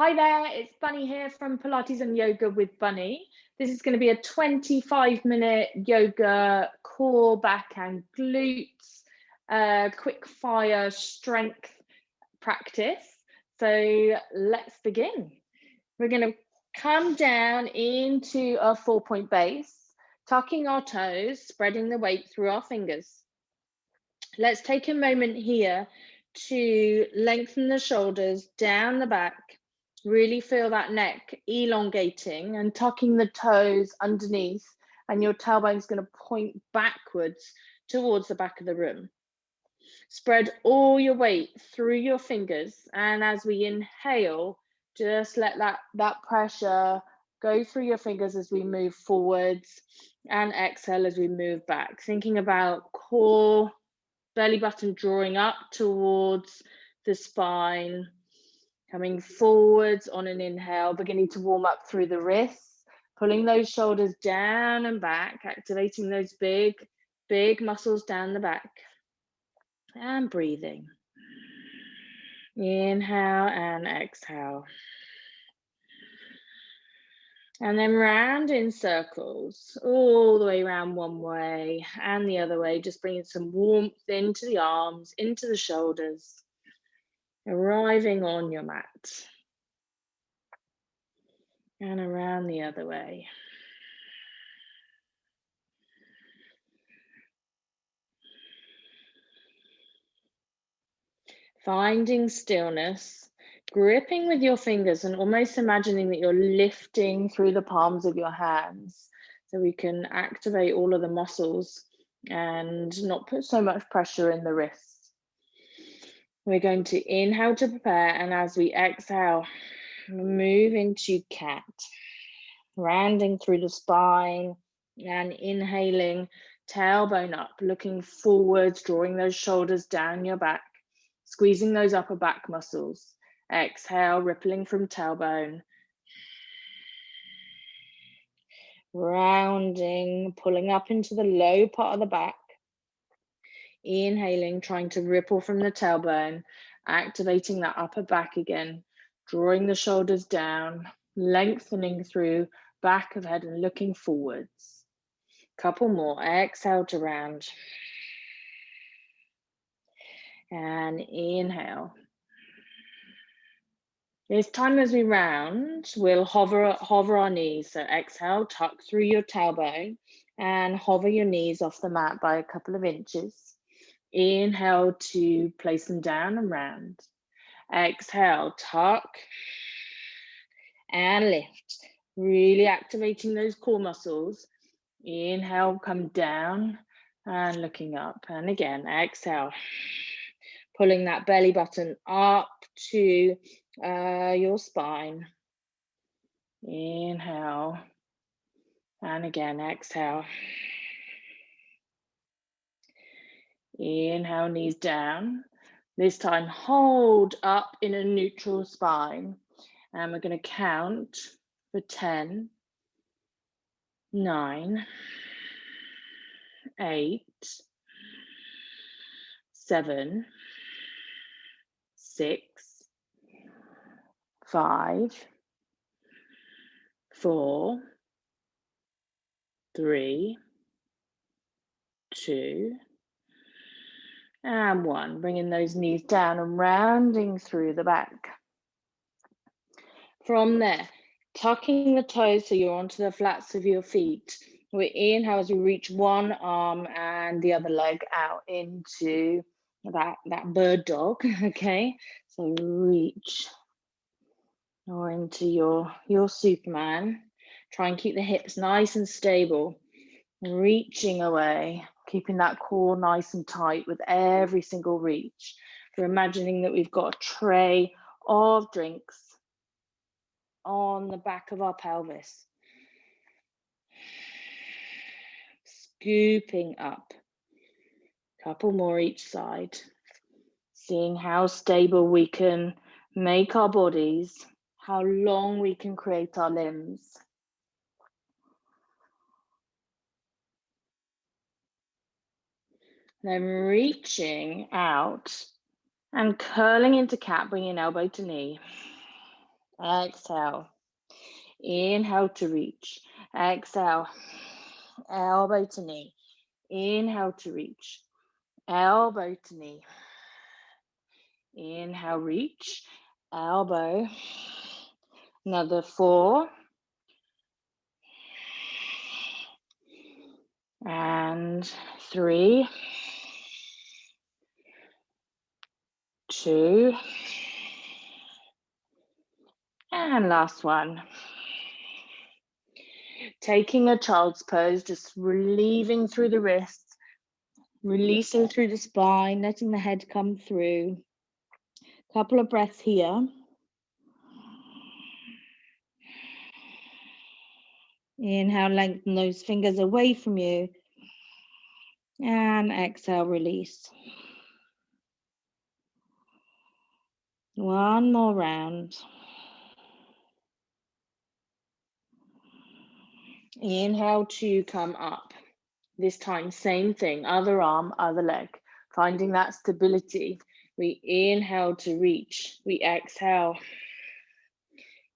Hi there, it's Bunny here from Pilates and Yoga with Bunny. This is going to be a 25-minute yoga core, back and glutes, quick fire strength practice. So let's begin. We're going to come down into a 4-point base, tucking our toes, spreading the weight through our fingers. Let's take a moment here to lengthen the shoulders down the back. Really feel that neck elongating and tucking the toes underneath, and your tailbone is going to point backwards towards the back of the room. Spread all your weight through your fingers, and as we inhale, just let that pressure go through your fingers as we move forwards, and exhale as we move back. Thinking about core, belly button drawing up towards the spine. Coming forwards on an inhale, beginning to warm up through the wrists, pulling those shoulders down and back, activating those big muscles down the back. And breathing. Inhale and exhale. And then round in circles, all the way around one way and the other way, just bringing some warmth into the arms, into the shoulders. Arriving on your mat. And around the other way. Finding stillness, gripping with your fingers and almost imagining that you're lifting through the palms of your hands so we can activate all of the muscles and not put so much pressure in the wrists. We're going to inhale to prepare, and as we exhale, move into cat. Rounding through the spine and inhaling, tailbone up, looking forwards, drawing those shoulders down your back, squeezing those upper back muscles. Exhale, rippling from tailbone. Rounding, pulling up into the low part of the back. Inhaling, trying to ripple from the tailbone, activating that upper back again, drawing the shoulders down, lengthening through back of head and looking forwards. Couple more. Exhale to round. And inhale. This time as we round, we'll hover our knees. So exhale, tuck through your tailbone and hover your knees off the mat by a couple of inches. Inhale to place them down and round. Exhale, tuck and lift. Really activating those core muscles. Inhale, come down and looking up. And again, exhale. Pulling that belly button up to your spine. Inhale. And again, exhale. Inhale, knees down. This time, hold up in a neutral spine. And we're going to count for 10, 9, 8, 7, 6, 5, 4, 3, 2, and 1. Bringing those knees down and rounding through the back. From there, tucking the toes so you're onto the flats of your feet. We inhale as we reach one arm and the other leg out into that bird dog, okay? So reach or into your Superman. Try and keep the hips nice and stable. Reaching away, keeping that core nice and tight with every single reach. We're imagining that we've got a tray of drinks on the back of our pelvis. Scooping up. Couple more each side. Seeing how stable we can make our bodies, how long we can create our limbs. Then reaching out and curling into cat, bringing elbow to knee. Exhale. Inhale to reach. Exhale. Elbow to knee. Inhale to reach. Elbow to knee. Inhale, reach. Elbow. Another 4. And 3. 2. And last one. Taking a child's pose, just relieving through the wrists, releasing through the spine, letting the head come through. Couple of breaths here. Inhale, lengthen those fingers away from you. And exhale, release. One more round. Inhale to come up. This time, same thing, other arm, other leg. Finding that stability. We inhale to reach. We exhale.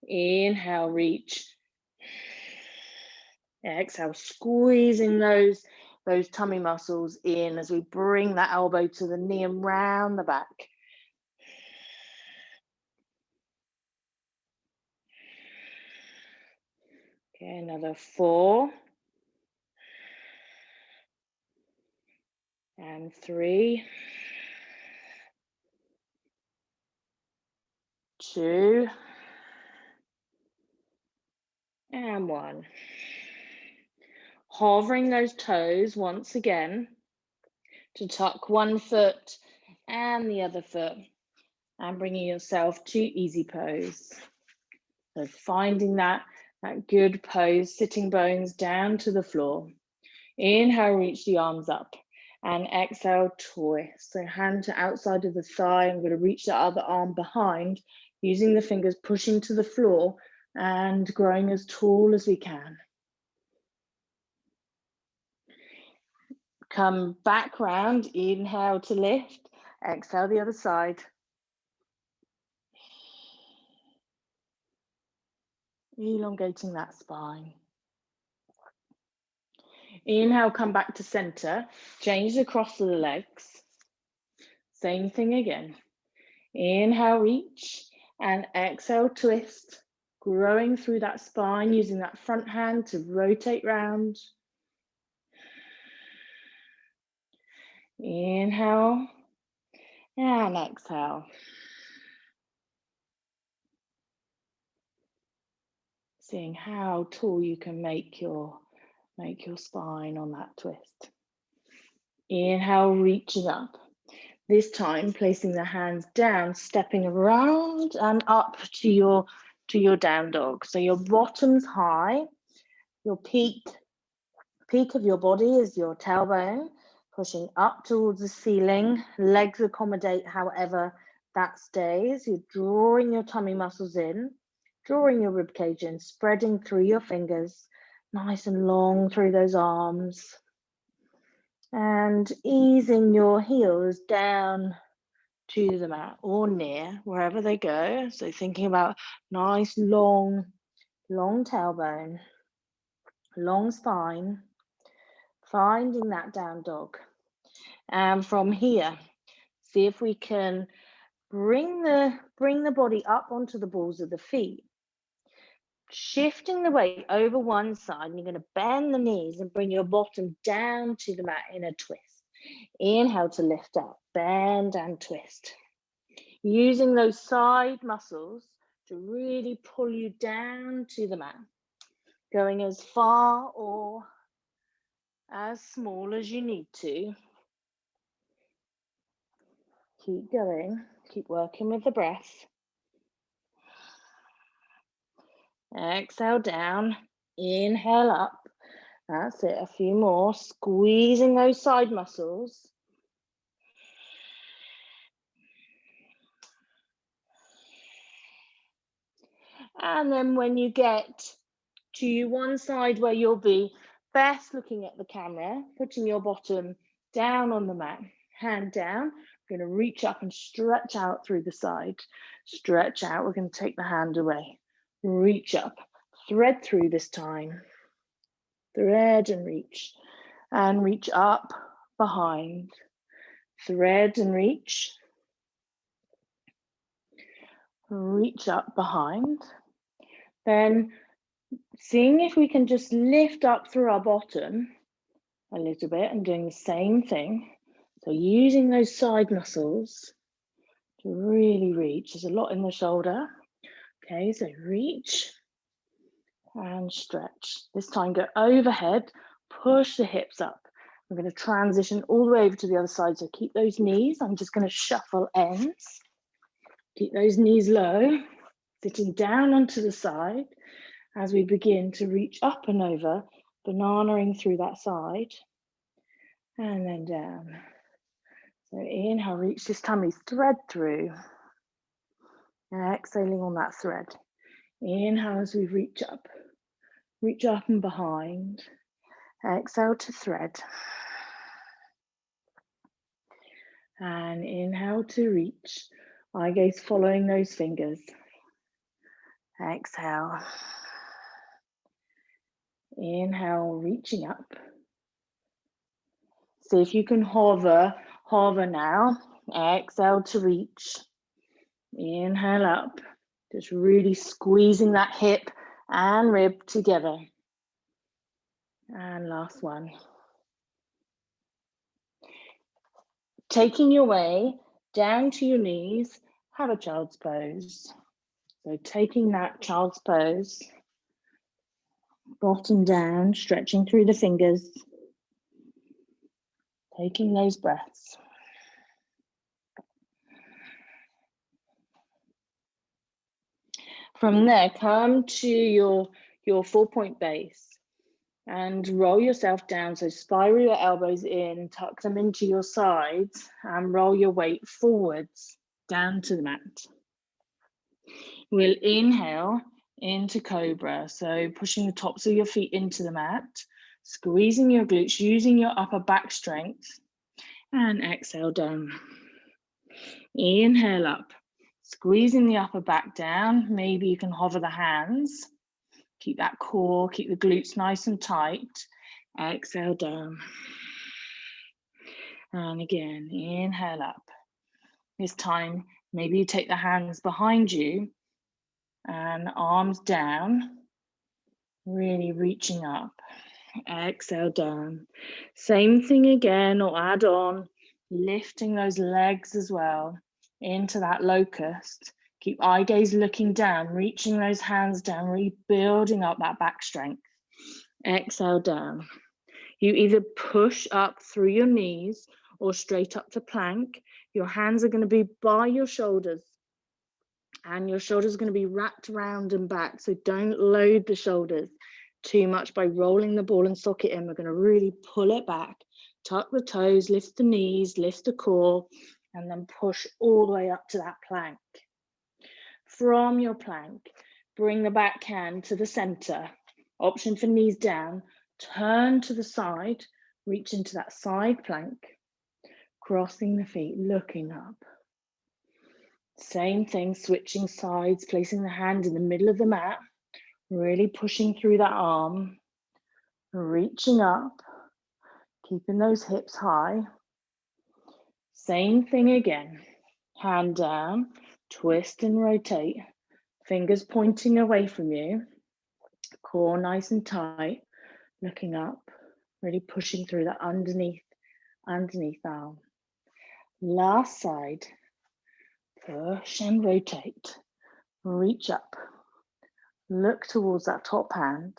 Inhale, reach. Exhale, squeezing those tummy muscles in as we bring that elbow to the knee and round the back. Okay, another 4. And 3. 2. And 1. Hovering those toes once again to tuck one foot and the other foot and bringing yourself to easy pose. So finding that good pose, sitting bones down to the floor. Inhale, reach the arms up and exhale, twist. So hand to outside of the thigh. I'm going to reach the other arm behind, using the fingers, pushing to the floor and growing as tall as we can. Come back round, inhale to lift, exhale the other side. Elongating that spine. Inhale, come back to center, change the cross of the legs. Same thing again. Inhale, reach, and exhale, twist, growing through that spine, using that front hand to rotate round. Inhale and exhale. Seeing how tall you can make your spine on that twist. Inhale, reaching up. This time, placing the hands down, stepping around and up to your down dog. So your bottom's high, your peak of your body is your tailbone, pushing up towards the ceiling. Legs accommodate however that stays. You're drawing your tummy muscles in, drawing your rib cage in, spreading through your fingers, nice and long through those arms. And easing your heels down to the mat or near, wherever they go. So thinking about nice, long tailbone, long spine, finding that down dog. And from here, see if we can bring the body up onto the balls of the feet, shifting the weight over one side. And you're going to bend the knees and bring your bottom down to the mat in a twist. Inhale to lift up, bend and twist. Using those side muscles to really pull you down to the mat. Going as far or as small as you need to. Keep going, keep working with the breath. Exhale down, inhale up. That's it, a few more. Squeezing those side muscles. And then when you get to one side where you'll be best looking at the camera, putting your bottom down on the mat, hand down, I'm going to reach up and stretch out through the side. Stretch out. We're going to take the hand away. Reach up. Thread through this time. Thread and reach. And reach up, behind. Thread and reach. Reach up, behind. Then seeing if we can just lift up through our bottom a little bit and doing the same thing. So using those side muscles to really reach. There's a lot in the shoulder. Okay, so reach and stretch. This time go overhead, push the hips up. We're going to transition all the way over to the other side. So keep those knees. I'm just going to shuffle ends. Keep those knees low, sitting down onto the side as we begin to reach up and over, bananaing through that side and then down. So inhale, reach this tummy, thread through. Exhaling on that thread. Inhale as we reach up and behind. Exhale to thread. And inhale to reach. Eye gaze following those fingers. Exhale. Inhale, reaching up. See if you can hover now. Exhale to reach. Inhale up. Just really squeezing that hip and rib together. And last one. Taking your way down to your knees, have a child's pose. So taking that child's pose, bottom down, stretching through the fingers, taking those breaths. From there, come to your 4-point base and roll yourself down. So spiral your elbows in, tuck them into your sides and roll your weight forwards down to the mat. We'll inhale into Cobra. So pushing the tops of your feet into the mat, squeezing your glutes, using your upper back strength, and exhale down. Inhale up, squeezing the upper back down. Maybe you can hover the hands. Keep that core, keep the glutes nice and tight. Exhale down. And again, inhale up. This time, maybe you take the hands behind you and arms down, really reaching up. Exhale down. Same thing again, or add on, lifting those legs as well into that locust. Keep eye gaze looking down, reaching those hands down, really building up that back strength. Exhale down. You either push up through your knees or straight up to plank. Your hands are going to be by your shoulders and your shoulders are going to be wrapped around and back. So don't load the shoulders too much by rolling the ball and socket in. We're going to really pull it back, tuck the toes, lift the knees, lift the core, and then push all the way up to that plank. From your plank, bring the back hand to the center. Option for knees down. Turn to the side, reach into that side plank, crossing the feet, looking up. Same thing, switching sides, placing the hand in the middle of the mat, really pushing through that arm, reaching up, keeping those hips high. Same thing again, hand down, twist and rotate, fingers pointing away from you, core nice and tight, looking up, really pushing through that underneath arm. Last side, push and rotate, reach up, look towards that top hand.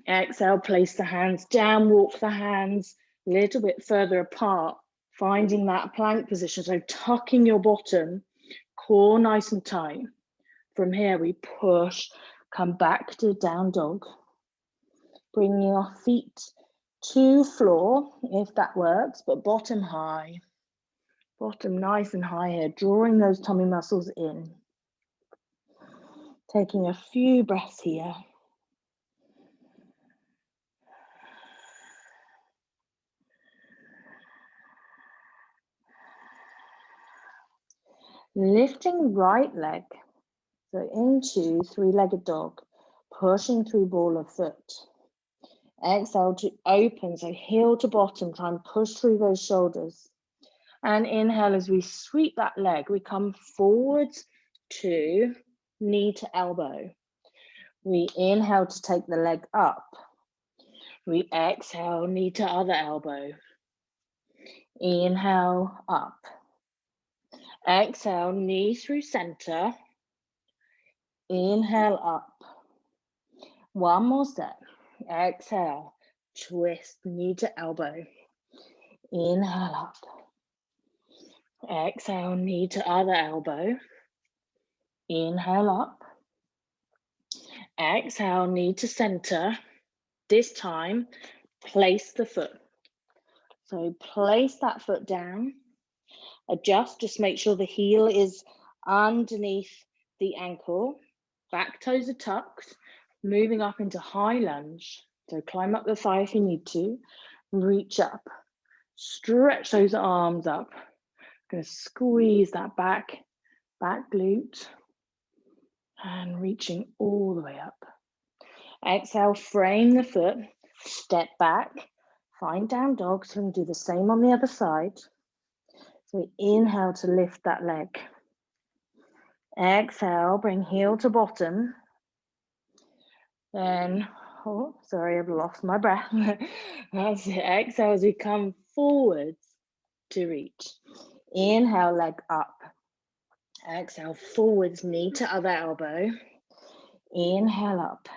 Exhale, place the hands down, walk the hands a little bit further apart, finding that plank position. So tucking your bottom, core nice and tight. From here, we push, come back to down dog. Bringing our feet to floor, if that works, but bottom high. Bottom nice and high here, drawing those tummy muscles in. Taking a few breaths here. Lifting right leg, so into three-legged dog, pushing through ball of foot. Exhale to open, so heel to bottom, try and push through those shoulders. And inhale as we sweep that leg, we come forwards to knee to elbow. We inhale to take the leg up. We exhale, knee to other elbow. Inhale, up. Exhale, knee through center. Inhale, up. One more step. Exhale, twist, knee to elbow. Inhale, up. Exhale, knee to other elbow. Inhale, up. Exhale, knee to center. This time, place the foot. So place that foot down. Adjust, just make sure the heel is underneath the ankle. Back toes are tucked. Moving up into high lunge. So climb up the thigh if you need to. Reach up. Stretch those arms up. Going to squeeze that back glute. And reaching all the way up. Exhale, frame the foot. Step back. Find down dog. So we can do the same on the other side. So we inhale to lift that leg. Exhale, bring heel to bottom. Then, oh, sorry, I've lost my breath. That's it. Exhale as we come forwards to reach. Inhale, leg up. Exhale, forwards, knee to other elbow. Inhale up.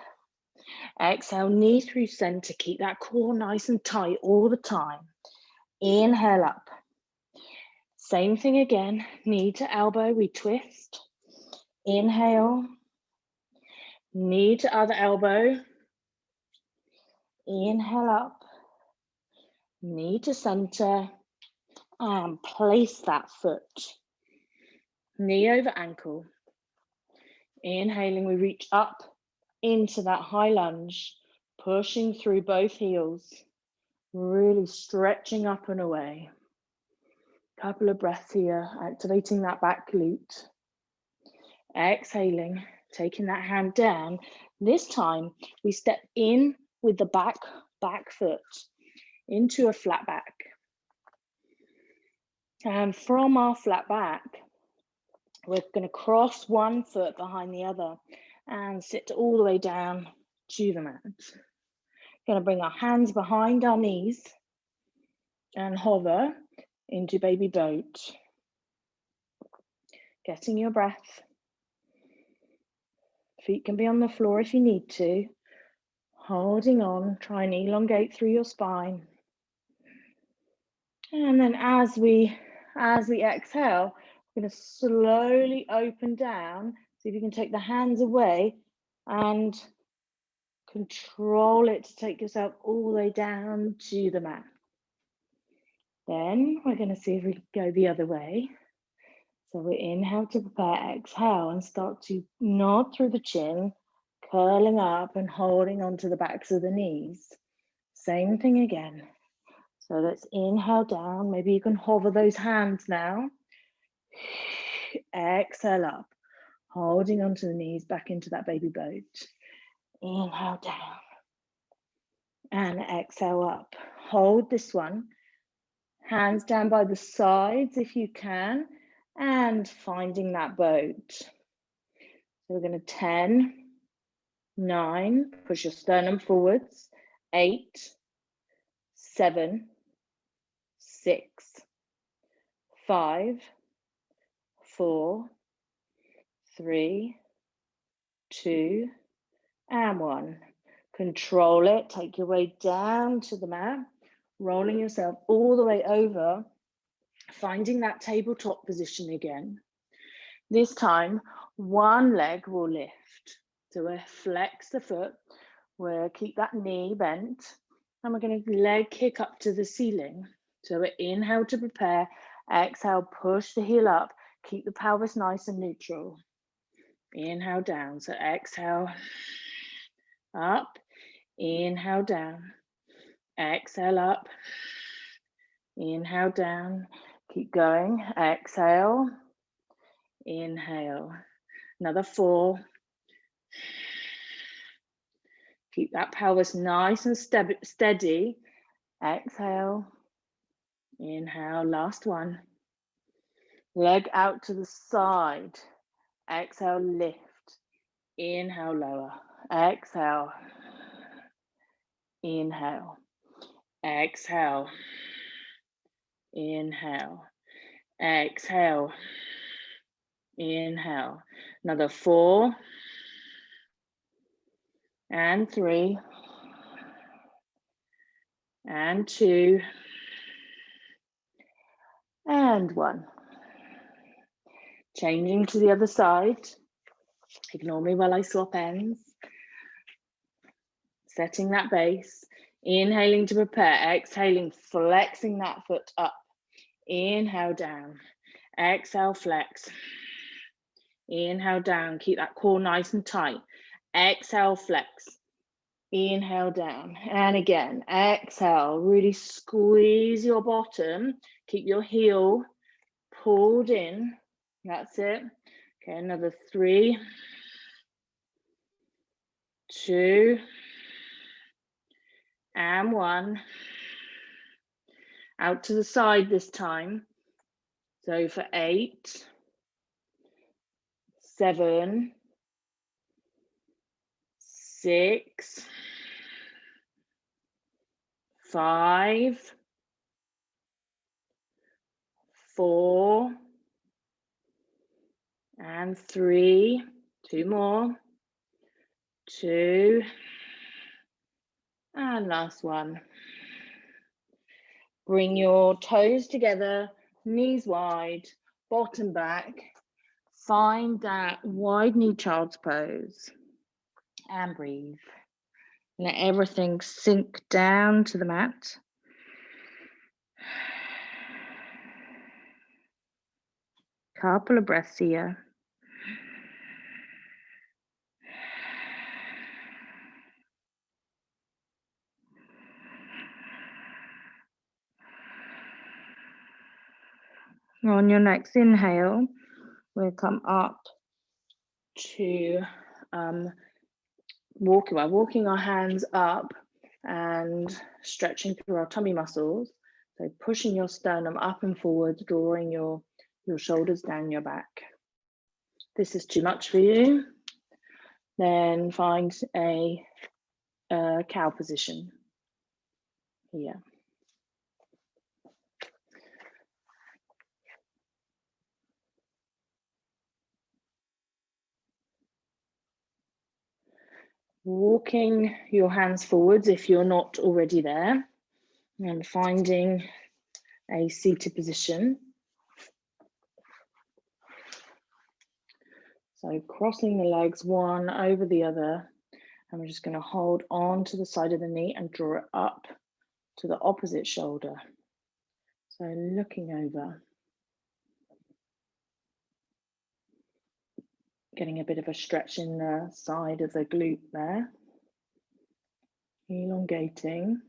Exhale, knee through center. Keep that core nice and tight all the time. Inhale up. Same thing again, knee to elbow, we twist. Inhale. Knee to other elbow. Inhale up. Knee to center. And place that foot. Knee over ankle. Inhaling, we reach up into that high lunge, pushing through both heels, really stretching up and away. Couple of breaths here, activating that back glute. Exhaling, taking that hand down. This time, we step in with the back foot into a flat back. And from our flat back, we're going to cross one foot behind the other and sit all the way down to the mat. Going to bring our hands behind our knees and hover into baby boat. Getting your breath. Feet can be on the floor if you need to. Holding on, try and elongate through your spine. And then as we exhale, we're going to slowly open down. See if you can take the hands away and control it to take yourself all the way down to the mat. Then we're going to see if we can go the other way. So we inhale to prepare, exhale, and start to nod through the chin, curling up and holding onto the backs of the knees. Same thing again. So let's inhale down. Maybe you can hover those hands now. Exhale up, holding onto the knees back into that baby boat. Inhale down. And exhale up. Hold this one. Hands down by the sides if you can. And finding that boat. So we're going to 10, 9, push your sternum forwards, 8, 7, 6, 5, 4, 3, 2, and 1. Control it, take your way down to the mat, rolling yourself all the way over, finding that tabletop position again. This time, one leg will lift. So we'll flex the foot, we'll keep that knee bent, and we're going to leg kick up to the ceiling. So we inhale to prepare, exhale, push the heel up, keep the pelvis nice and neutral. Inhale down, so exhale, up, inhale down, exhale up, inhale down, keep going, exhale, Inhale. Another 4. Keep that pelvis nice and steady. Exhale. Inhale. Last one. Leg out to the side. Exhale, lift. Inhale, lower. Exhale. Inhale. Exhale. Inhale. Exhale. Inhale. Another 4. And 3. And 2. And 1. Changing to the other side. Ignore me while I swap ends. Setting that base. Inhaling to prepare. Exhaling, flexing that foot up. Inhale down. Exhale, flex. Inhale down. Keep that core nice and tight. Exhale, flex. Inhale down. And again, exhale. Really squeeze your bottom. Keep your heel pulled in. That's it. Okay, another 3, 2, and 1. Out to the side this time. So for 8, 7, 6, 5, 4, and 3. 2 more. 2, and last one. Bring your toes together, knees wide, bottom back. Find that wide knee child's pose and breathe. Let everything sink down to the mat. Couple of breaths here. On your next inhale, we'll come up to walking our hands up and stretching through our tummy muscles. So pushing your sternum up and forward, drawing your shoulders down your back. This is too much for you. Then find a cow position here. Walking your hands forwards if you're not already there, and finding a seated position. So crossing the legs one over the other, and we're just going to hold on to the side of the knee and draw it up to the opposite shoulder. So looking over. Getting a bit of a stretch in the side of the glute there. Elongating.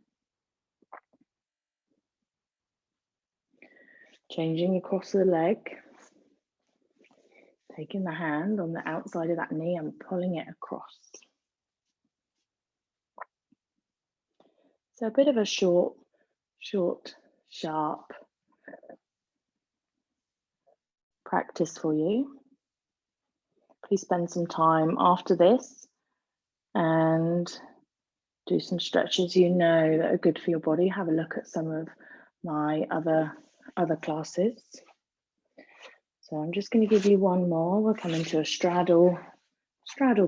Changing across the leg. Taking the hand on the outside of that knee and pulling it across. So a bit of a short, sharp practice for you. Please spend some time after this and do some stretches you know that are good for your body. Have a look at some of my other classes. So I'm just going to give you one more. We'll come into a straddle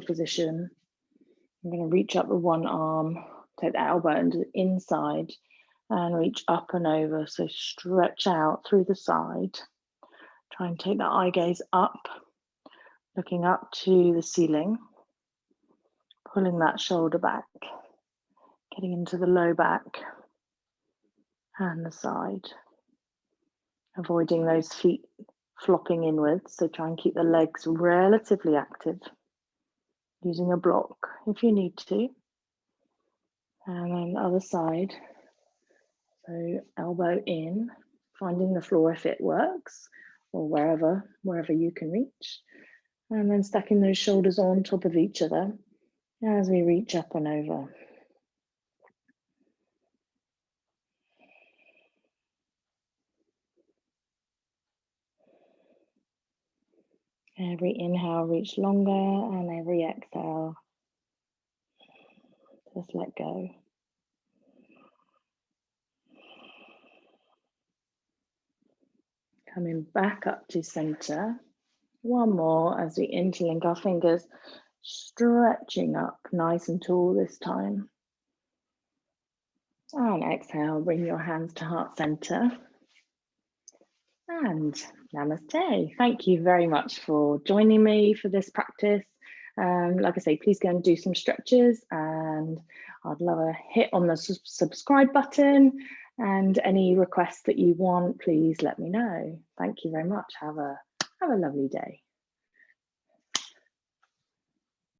position. I'm going to reach up with one arm, take the elbow into the inside and reach up and over. So stretch out through the side. Try and take the eye gaze up, looking up to the ceiling, pulling that shoulder back, getting into the low back and the side. Avoiding those feet flopping inwards, so try and keep the legs relatively active, using a block if you need to. And then the other side, so elbow in, finding the floor if it works, or wherever you can reach. And then stacking those shoulders on top of each other as we reach up and over. Every inhale, reach longer, and every exhale, just let go. Coming back up to center. One more as we interlink our fingers, stretching up nice and tall this time. And exhale, bring your hands to heart center. And namaste. Thank you very much for joining me for this practice. Like I say, please go and do some stretches, and I'd love a hit on the subscribe button, and any requests that you want, please let me know. Thank you very much. Have a lovely day.